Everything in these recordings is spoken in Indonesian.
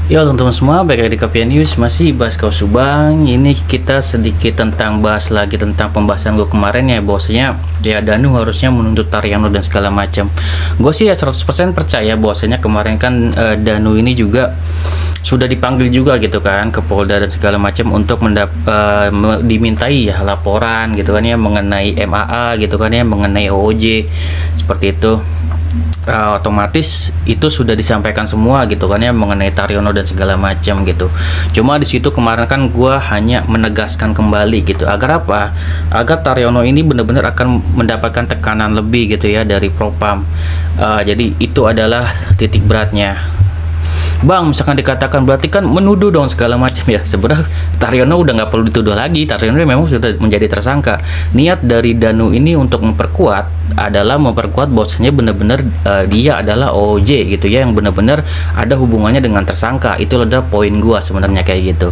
Ya teman-teman semua, balik lagi di Kopian News, masih bahas Kaus Subang. Ini kita sedikit bahas lagi tentang pembahasan gue kemarin ya, bahwasanya ya Danu harusnya menuntut Taryono dan segala macam. Gue sih ya 100% percaya bahwasanya kemarin kan Danu ini juga sudah dipanggil juga gitu kan ke Polda dan segala macam untuk dimintai ya laporan gitu kan ya mengenai MAA gitu kan ya, mengenai OOJ seperti itu. Otomatis itu sudah disampaikan semua gitu kan ya mengenai Taryono dan segala macam gitu. Cuma di situ kemarin kan gua hanya menegaskan kembali gitu agar apa? Agar Taryono ini benar-benar akan mendapatkan tekanan lebih gitu ya dari Propam. Jadi itu adalah titik beratnya. Bang, misalkan dikatakan berarti kan menuduh dong segala macam ya. Sebenarnya Taryono udah nggak perlu dituduh lagi. Taryono memang sudah menjadi tersangka. Niat dari Danu ini untuk memperkuat adalah memperkuat bahwasanya benar-benar dia adalah OOJ gitu ya, yang benar-benar ada hubungannya dengan tersangka. Itu adalah poin gua sebenarnya kayak gitu.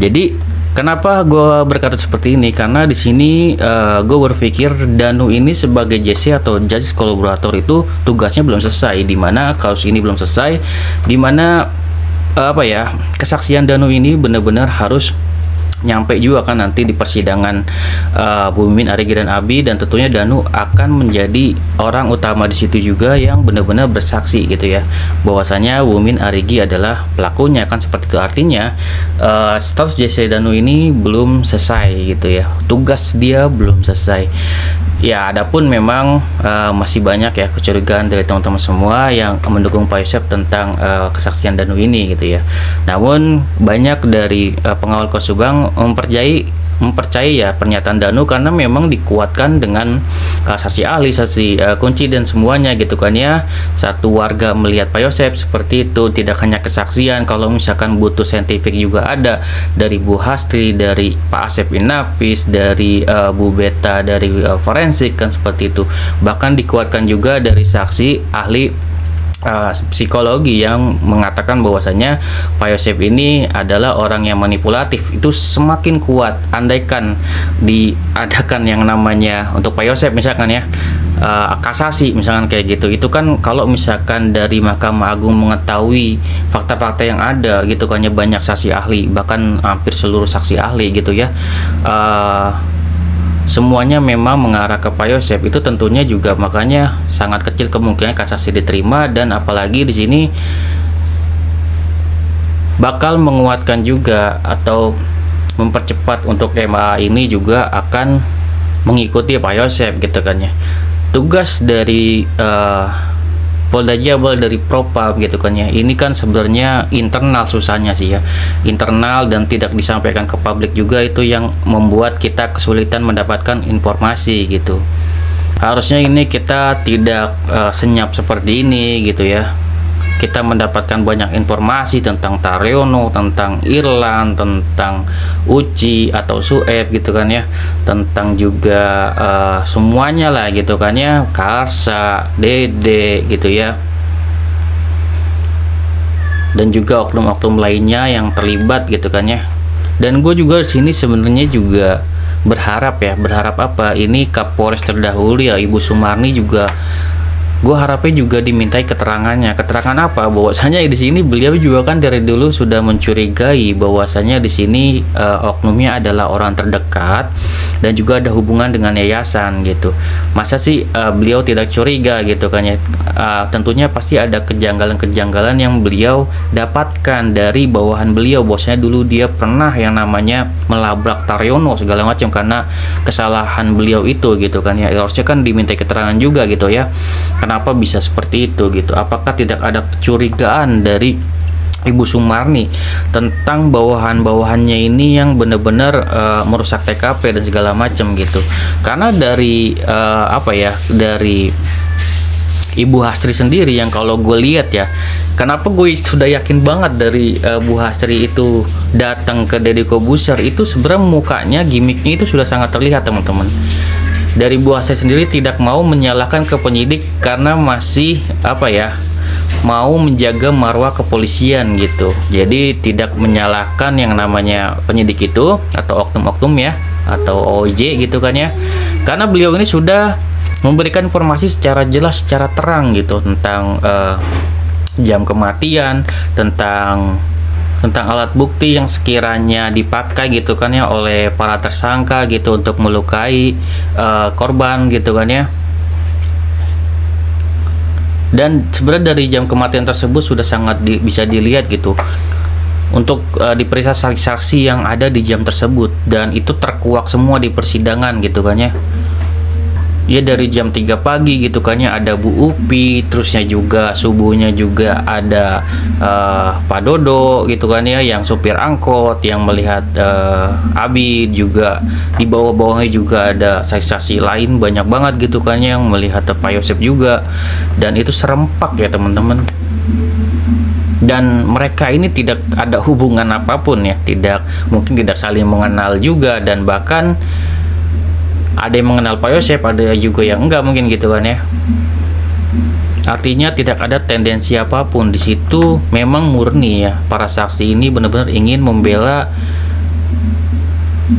Jadi kenapa gue berkata seperti ini? Karena di sini gue berpikir Danu ini sebagai JC atau Justice Collaborator itu tugasnya belum selesai, dimana kasus ini belum selesai, dimana kesaksian Danu ini benar-benar harus nyampe juga kan nanti di persidangan Bu Mimin, Arigi dan Abi, dan tentunya Danu akan menjadi orang utama di situ juga yang benar-benar bersaksi gitu ya, bahwasanya Bu Mimin, Arigi adalah pelakunya kan, seperti itu. Artinya status JC Danu ini belum selesai gitu ya, tugas dia belum selesai ya. Adapun memang masih banyak ya kecurigaan dari teman-teman semua yang mendukung Pak Yosep tentang kesaksian Danu ini gitu ya. Namun banyak dari pengawal Kaus Subang mempercayai ya pernyataan Danu karena memang dikuatkan dengan saksi ahli, saksi kunci dan semuanya gitu kan ya. Satu warga melihat Pak Yosep seperti itu, tidak hanya kesaksian, kalau misalkan butuh saintifik juga ada dari Bu Hastri, dari Pak Asep Inapis, dari Bu Beta, dari forensik kan seperti itu. Bahkan dikuatkan juga dari saksi ahli psikologi yang mengatakan bahwasanya Pak Yosep ini adalah orang yang manipulatif. Itu semakin kuat andaikan diadakan yang namanya untuk Pak Yosep misalkan ya kasasi misalkan kayak gitu. Itu kan kalau misalkan dari Mahkamah Agung mengetahui fakta-fakta yang ada gitu kan ya, banyak saksi ahli, bahkan hampir seluruh saksi ahli gitu ya, semuanya memang mengarah ke Pak Yosep, itu tentunya juga makanya sangat kecil kemungkinan kasasi diterima. Dan apalagi di sini bakal menguatkan juga atau mempercepat untuk MA ini juga akan mengikuti Pak Yosep gitu kan ya. Tugas dari Polda Jabar, dari Propam gitu kan ya, ini kan sebenarnya internal susahnya sih ya, internal, dan tidak disampaikan ke publik juga, itu yang membuat kita kesulitan mendapatkan informasi gitu. Harusnya ini kita tidak senyap seperti ini gitu ya. Kita mendapatkan banyak informasi tentang Taryono, tentang Irlan, tentang Uci atau Sueb gitu kan ya, tentang juga semuanya lah gitu kan ya, Karsa, Dede gitu ya, dan juga oknum-oknum lainnya yang terlibat gitu kan ya. Dan gue juga di sini sebenarnya juga berharap apa, ini Kapolres terdahulu ya Ibu Sumarni juga, gue harapnya juga dimintai keterangannya. Keterangan apa? Bahwasanya di sini beliau juga kan dari dulu sudah mencurigai bahwasanya di sini oknumnya adalah orang terdekat dan juga ada hubungan dengan yayasan gitu. Masa sih beliau tidak curiga gitu kan ya? Tentunya pasti ada kejanggalan-kejanggalan yang beliau dapatkan dari bawahan beliau, bahwasanya dulu dia pernah yang namanya melabrak Taryono segala macam karena kesalahan beliau itu gitu kan ya. Harusnya kan dimintai keterangan juga gitu ya. Kenapa bisa seperti itu gitu? Apakah tidak ada kecurigaan dari Ibu Sumarni tentang bawahan-bawahannya ini yang benar-benar merusak TKP dan segala macam gitu? Karena dari dari Ibu Hastri sendiri yang kalau gue lihat ya, kenapa gue sudah yakin banget dari Bu Hastri itu datang ke Deddy Kobuser, itu sebenarnya mukanya, gimmicknya itu sudah sangat terlihat teman-teman. Dari Bu Hastri sendiri tidak mau menyalahkan ke penyidik karena masih mau menjaga marwah kepolisian gitu. Jadi tidak menyalahkan yang namanya penyidik itu atau oknum-oknum ya, atau OJ gitu kan ya, karena beliau ini sudah memberikan informasi secara jelas, secara terang gitu tentang jam kematian, tentang alat bukti yang sekiranya dipakai gitu kan ya oleh para tersangka gitu untuk melukai korban gitu kan ya. Dan sebenarnya dari jam kematian tersebut sudah sangat bisa dilihat gitu untuk diperiksa saksi-saksi yang ada di jam tersebut, dan itu terkuak semua di persidangan gitu kan ya. Ya dari jam 3 pagi gitu kan ya ada Bu Upi, terusnya juga subuhnya juga ada Pak Dodo gitu kan ya, yang supir angkot yang melihat Abi, juga di bawah-bawahnya juga ada saksi-saksi lain banyak banget gitu kan yang melihat Pak Yosep juga, dan itu serempak ya teman-teman. Dan mereka ini tidak ada hubungan apapun ya, mungkin tidak saling mengenal juga, dan bahkan ada yang mengenal Pak Yosep, ada juga yang enggak mungkin gitu kan ya. Artinya tidak ada tendensi apapun di situ, memang murni ya para saksi ini benar-benar ingin membela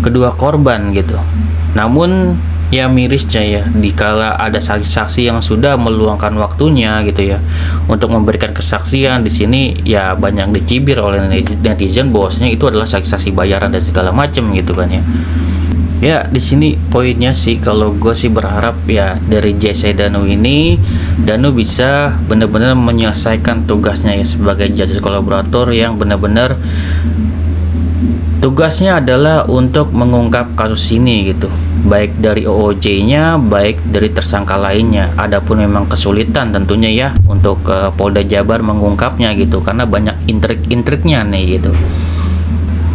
kedua korban gitu. Namun ya mirisnya ya, dikala ada saksi-saksi yang sudah meluangkan waktunya gitu ya untuk memberikan kesaksian di sini, ya banyak dicibir oleh netizen bahwasanya itu adalah saksi-saksi bayaran dan segala macam gitu kan ya. Ya di sini poinnya sih, kalau gue sih berharap ya dari JC Danu ini, Danu bisa benar-benar menyelesaikan tugasnya ya sebagai justice kolaborator yang benar-benar tugasnya adalah untuk mengungkap kasus ini gitu, baik dari OOJ-nya, baik dari tersangka lainnya. Adapun memang kesulitan tentunya ya untuk Polda Jabar mengungkapnya gitu, karena banyak intrik-intriknya nih gitu.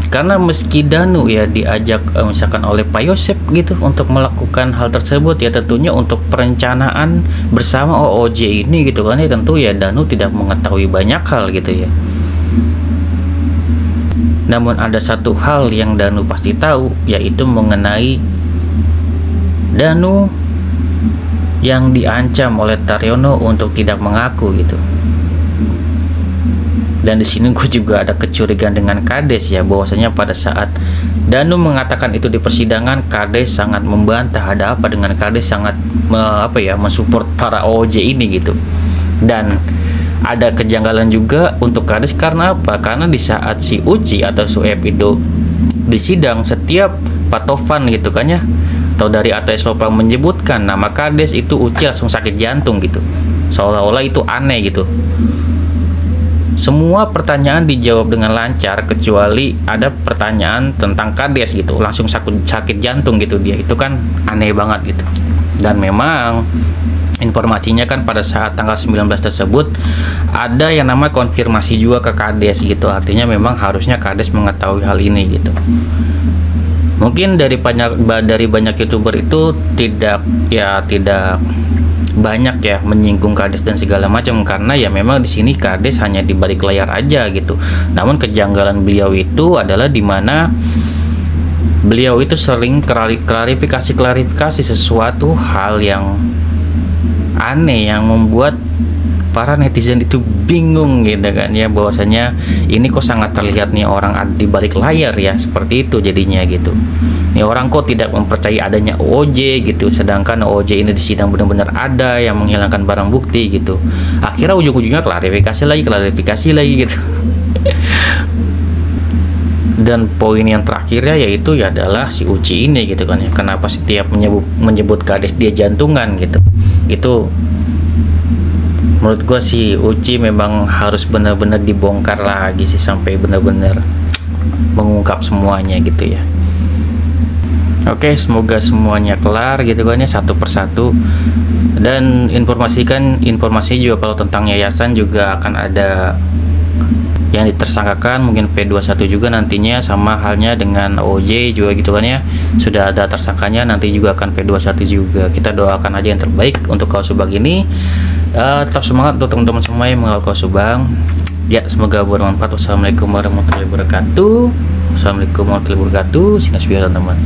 Karena meski Danu ya diajak misalkan oleh Pak Yosep gitu untuk melakukan hal tersebut, ya tentunya untuk perencanaan bersama OOJ ini gitu kan ya, tentu ya Danu tidak mengetahui banyak hal gitu ya. Namun ada satu hal yang Danu pasti tahu, yaitu mengenai Danu yang diancam oleh Taryono untuk tidak mengaku gitu. Dan di sini gue juga ada kecurigaan dengan Kades ya, bahwasanya pada saat Danu mengatakan itu di persidangan, Kades sangat membantah. Ada apa dengan Kades sangat mensupport para OJ ini gitu. Dan ada kejanggalan juga untuk Kades, karena apa? Karena di saat si Uci atau Sueb itu di sidang, setiap Pak Tovan gitu kan ya, atau dari ATS Lopang menyebutkan nama Kades, itu Uci langsung sakit jantung gitu, seolah-olah itu aneh gitu. Semua pertanyaan dijawab dengan lancar kecuali ada pertanyaan tentang Kades gitu, langsung sakit jantung gitu dia. Itu kan aneh banget gitu. Dan memang informasinya kan pada saat tanggal 19 tersebut ada yang namanya konfirmasi juga ke Kades gitu. Artinya memang harusnya Kades mengetahui hal ini gitu. Mungkin dari banyak YouTuber itu tidak banyak ya menyinggung Kades dan segala macam, karena ya memang di sini Kades hanya di balik layar aja gitu. Namun kejanggalan beliau itu adalah dimana beliau itu sering klarifikasi sesuatu hal yang aneh yang membuat para netizen itu bingung gitu kan ya, bahwasanya ini kok sangat terlihat nih orang di balik layar ya, seperti itu jadinya gitu. Ini orang kok tidak mempercayai adanya OOJ gitu, sedangkan OOJ ini di sidang benar-benar ada yang menghilangkan barang bukti gitu. Akhirnya ujung-ujungnya klarifikasi lagi gitu. Dan poin yang terakhirnya yaitu ya adalah si Uci ini gitu kan ya, kenapa setiap menyebut Kades dia jantungan gitu. Itu menurut gue si Uci memang harus benar-benar dibongkar lagi sih, sampai benar-benar mengungkap semuanya gitu ya. Oke, semoga semuanya kelar gitu kan ya, satu persatu. Dan informasi juga kalau tentang yayasan juga akan ada yang ditersangkakan, mungkin P21 juga nantinya, sama halnya dengan OJ juga gitu kan ya, sudah ada tersangkanya, nanti juga akan P21 juga. Kita doakan aja yang terbaik untuk Kaos Subang ini. Tetap semangat untuk teman-teman semua yang mengawal Kaos Subang ya, semoga bermanfaat. Wassalamualaikum warahmatullahi wabarakatuh. Assalamualaikum warahmatullahi wabarakatuh. Sinas biar teman-teman.